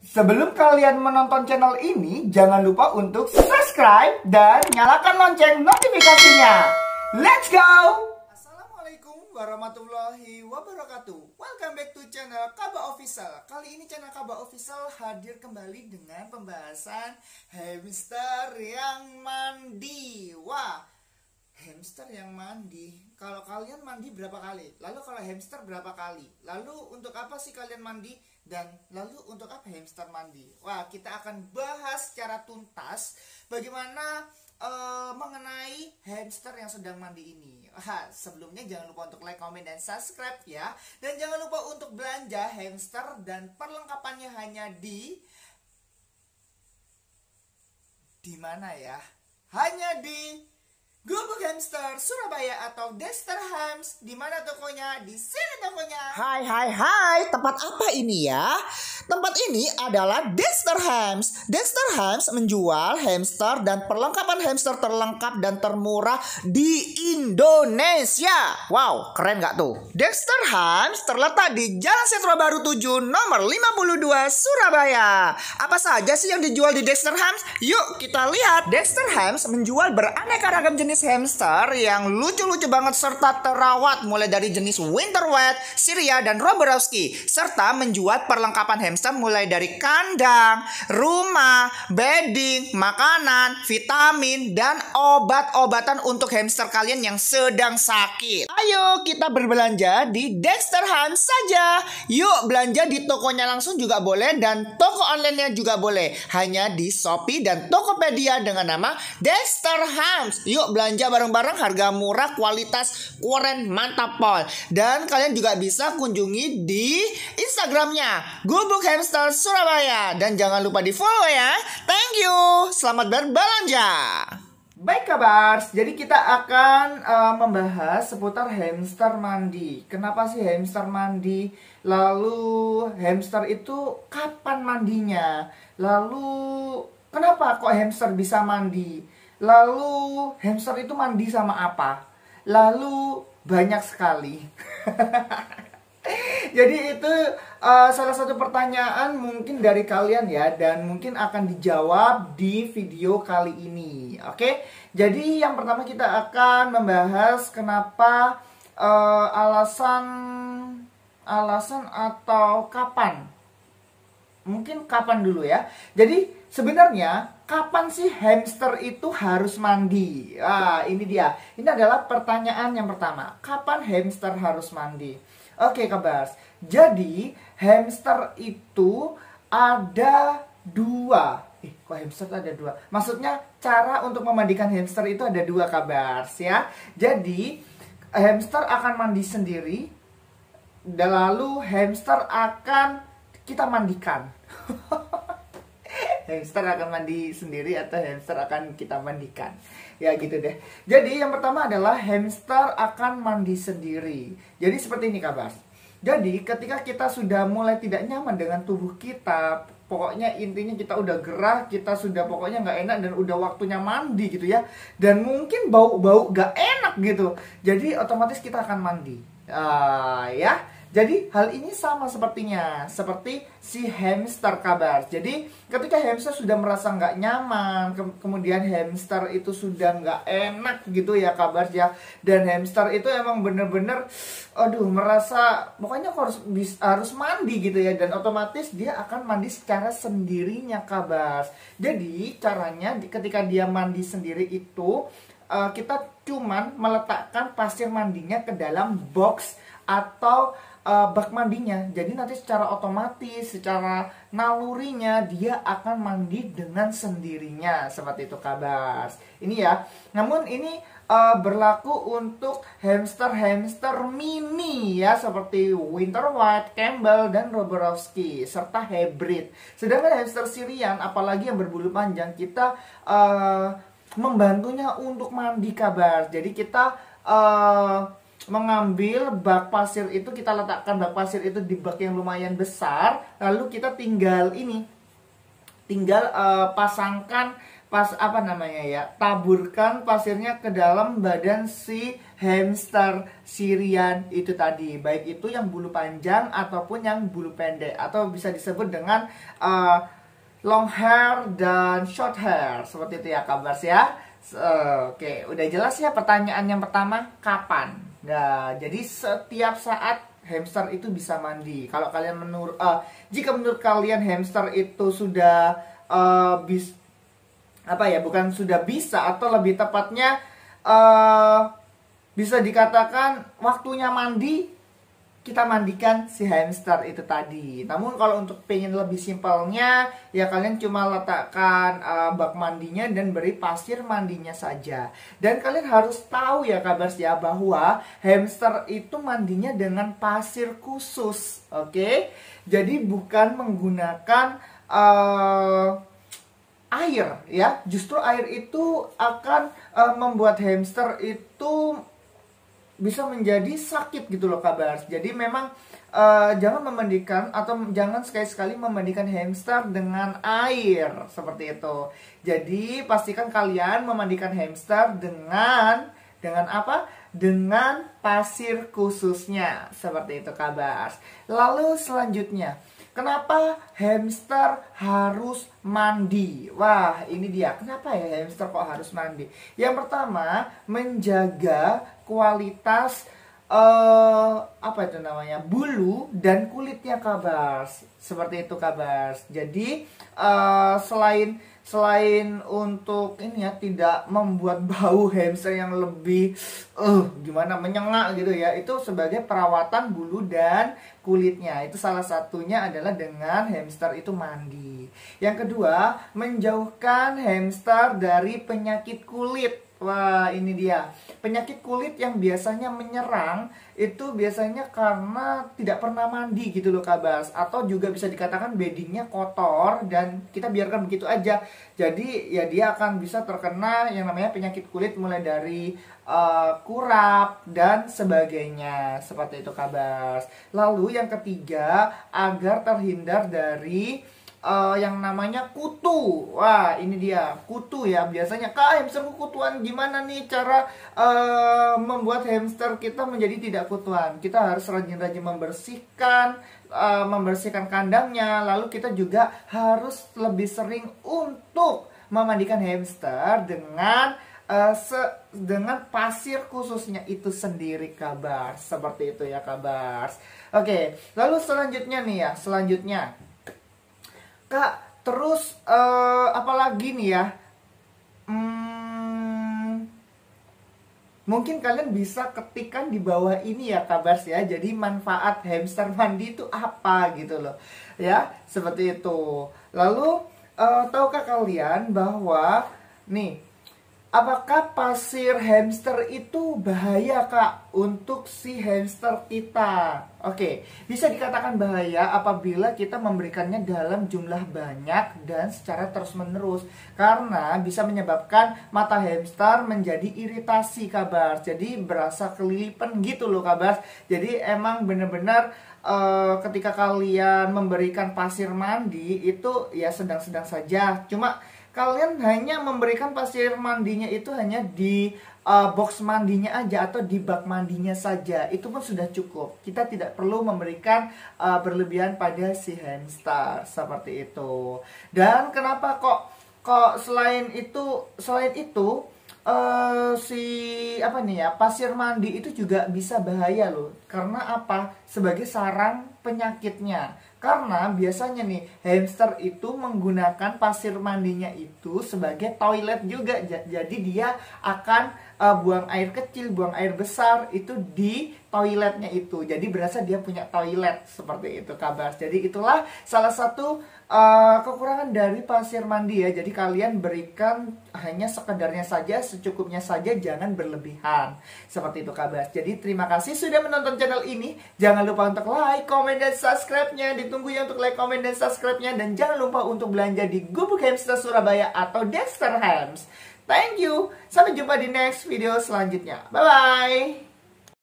Sebelum kalian menonton channel ini, jangan lupa untuk subscribe dan nyalakan lonceng notifikasinya. Let's go! Assalamualaikum warahmatullahi wabarakatuh. Welcome back to channel Kaba Official. Kali ini channel Kaba Official hadir kembali dengan pembahasan hamster yang mandi. Wah, hamster yang mandi. Kalau kalian mandi berapa kali? Lalu kalau hamster berapa kali? Lalu untuk apa sih kalian mandi? Dan lalu untuk apa hamster mandi? Wah, kita akan bahas secara tuntas bagaimana mengenai hamster yang sedang mandi ini. Sebelumnya jangan lupa untuk like, comment, dan subscribe ya. Dan jangan lupa untuk belanja hamster dan perlengkapannya hanya di mana ya? Hanya di Gubuk Hamster Surabaya atau Dexter Hams. Di mana tokonya? Di sini tokonya. Hai, tempat apa ini ya? Tempat ini adalah Dexter Hams. Dexter Hams menjual hamster dan perlengkapan hamster terlengkap dan termurah di Indonesia. Wow, keren gak tuh? Dexter Hams terletak di Jalan Setra Baru 7 nomor 52 Surabaya. Apa saja sih yang dijual di Dexter Hams? Yuk kita lihat. Dexter Hams menjual beraneka ragam jenis hamster yang lucu-lucu banget serta terawat, mulai dari jenis Winter Wet, Syria, dan Roborowski, serta menjual perlengkapan hamster mulai dari kandang, rumah, bedding, makanan, vitamin, dan obat-obatan untuk hamster kalian yang sedang sakit. Ayo kita berbelanja di Dexter Hams saja. Yuk belanja di tokonya langsung juga boleh dan toko online-nya juga boleh. Hanya di Shopee dan Tokopedia dengan nama Dexter Hams. Yuk belanja bareng-bareng, harga murah, kualitas keren, mantap pol. Dan kalian juga bisa kunjungi di Instagramnya Gubuk Hamster Surabaya. Dan jangan lupa di follow ya. Thank you. Selamat berbelanja. Baik kabars, jadi kita akan membahas seputar hamster mandi. Kenapa sih hamster mandi? Lalu hamster itu kapan mandinya? Lalu kenapa kok hamster bisa mandi? Lalu hamster itu mandi sama apa? Lalu banyak sekali. Jadi itu salah satu pertanyaan mungkin dari kalian ya, dan mungkin akan dijawab di video kali ini. Oke, jadi yang pertama kita akan membahas kenapa alasan atau kapan. Mungkin kapan dulu ya. Jadi sebenarnya kapan sih hamster itu harus mandi? Ini dia. Ini adalah pertanyaan yang pertama. Kapan hamster harus mandi? Oke, kabars. Jadi hamster itu ada dua. Kok hamster ada dua? Maksudnya cara untuk memandikan hamster itu ada dua, kabars ya. Jadi hamster akan mandi sendiri, dan lalu hamster akan kita mandikan. Hamster akan mandi sendiri atau hamster akan kita mandikan, ya gitu deh. Jadi yang pertama adalah hamster akan mandi sendiri. Jadi seperti ini kabar. Jadi ketika kita sudah mulai tidak nyaman dengan tubuh kita, pokoknya intinya kita udah gerah, kita sudah pokoknya nggak enak dan udah waktunya mandi gitu ya, dan mungkin bau-bau nggak enak gitu, jadi otomatis kita akan mandi. Ya. Jadi hal ini sama sepertinya seperti si hamster kabar. Jadi ketika hamster sudah merasa nggak nyaman, kemudian hamster itu sudah nggak enak gitu ya kabar ya. Dan hamster itu emang bener-bener merasa pokoknya harus mandi gitu ya. Dan otomatis dia akan mandi secara sendirinya kabar. Jadi caranya ketika dia mandi sendiri itu kita cuman meletakkan pasir mandinya ke dalam box atau bak mandinya. Jadi nanti secara otomatis, secara nalurinya dia akan mandi dengan sendirinya. Seperti itu kabar. Ini ya. Namun ini berlaku untuk hamster-hamster mini ya, seperti Winter White, Campbell, dan Roborowski, serta hybrid. Sedangkan hamster Syrian, apalagi yang berbulu panjang, kita membantunya untuk mandi kabar. Jadi kita mengambil bak pasir itu, kita letakkan bak pasir itu di bak yang lumayan besar, lalu kita tinggal pasangkan apa namanya ya, taburkan pasirnya ke dalam badan si hamster Syrian itu tadi, baik itu yang bulu panjang ataupun yang bulu pendek, atau bisa disebut dengan long hair dan short hair, seperti itu ya kabars ya. Oke, udah jelas ya pertanyaan yang pertama, kapan? Nah, jadi setiap saat hamster itu bisa mandi. Kalau kalian jika menurut kalian hamster itu sudah bukan sudah bisa, atau lebih tepatnya bisa dikatakan waktunya mandi, kita mandikan si hamster itu tadi. Namun kalau untuk pengen lebih simpelnya, ya kalian cuma letakkan bak mandinya dan beri pasir mandinya saja. Dan kalian harus tahu ya kabars ya, bahwa hamster itu mandinya dengan pasir khusus, oke? Jadi bukan menggunakan air ya. Justru air itu akan membuat hamster itu bisa menjadi sakit gitu loh kabars. Jadi memang jangan memandikan atau jangan sekali-sekali memandikan hamster dengan air seperti itu. Jadi pastikan kalian memandikan hamster dengan apa? Dengan pasir khususnya, seperti itu kabars. Lalu selanjutnya, kenapa hamster harus mandi? Wah, ini dia. Kenapa ya hamster kok harus mandi? Yang pertama, menjaga kualitas bulu dan kulitnya kabars. Seperti itu kabars. Jadi selain untuk ini ya, tidak membuat bau hamster yang lebih menyengat gitu ya, itu sebagai perawatan bulu dan kulitnya. Itu salah satunya adalah dengan hamster itu mandi. Yang kedua, menjauhkan hamster dari penyakit kulit. Wah, ini dia. Penyakit kulit yang biasanya menyerang itu biasanya karena tidak pernah mandi gitu loh kabars, atau juga bisa dikatakan beddingnya kotor dan kita biarkan begitu aja. Jadi ya dia akan bisa terkena yang namanya penyakit kulit, mulai dari kurap dan sebagainya, seperti itu kabars. Lalu yang ketiga, agar terhindar dari yang namanya kutu. Wah, ini dia kutu ya. Biasanya, Kak, hamsterku kutuan, gimana nih cara membuat hamster kita menjadi tidak kutuan? Kita harus rajin-rajin membersihkan kandangnya. Lalu kita juga harus lebih sering untuk memandikan hamster dengan pasir khususnya itu sendiri kabars. Seperti itu ya kabars. Oke, lalu selanjutnya nih ya, Kak, terus apalagi nih ya? Mungkin kalian bisa ketikkan di bawah ini ya kabars ya. Jadi manfaat hamster mandi itu apa gitu loh. Ya, seperti itu. Lalu tahukah kalian bahwa nih, apakah pasir hamster itu bahaya, Kak, untuk si hamster kita? Oke, bisa dikatakan bahaya apabila kita memberikannya dalam jumlah banyak dan secara terus-menerus. Karena bisa menyebabkan mata hamster menjadi iritasi kabars. Jadi berasa kelilipan gitu loh kabars. Jadi emang bener-bener ketika kalian memberikan pasir mandi itu ya sedang-sedang saja. Cuma kalian hanya memberikan pasir mandinya itu hanya di box mandinya aja atau di bak mandinya saja. Itu pun sudah cukup. Kita tidak perlu memberikan berlebihan pada si hamster, seperti itu. Dan kenapa kok selain itu pasir mandi itu juga bisa bahaya loh. Karena apa? Sebagai sarang penyakitnya. Karena biasanya nih hamster itu menggunakan pasir mandinya itu sebagai toilet juga. Jadi dia akan buang air kecil, buang air besar itu di toiletnya itu. Jadi berasa dia punya toilet, seperti itu kabars. Jadi itulah salah satu kekurangan dari pasir mandi ya. Jadi kalian berikan hanya sekedarnya saja, secukupnya saja, jangan berlebihan. Seperti itu kabars. Jadi terima kasih sudah menonton channel ini. Jangan lupa untuk like, comment, dan subscribe-nya. Ditunggu ya untuk like, comment, dan subscribe-nya. Dan jangan lupa untuk belanja di Gubuk Hamster Surabaya atau Dexter Hams. Thank you. Sampai jumpa di next video selanjutnya. Bye-bye.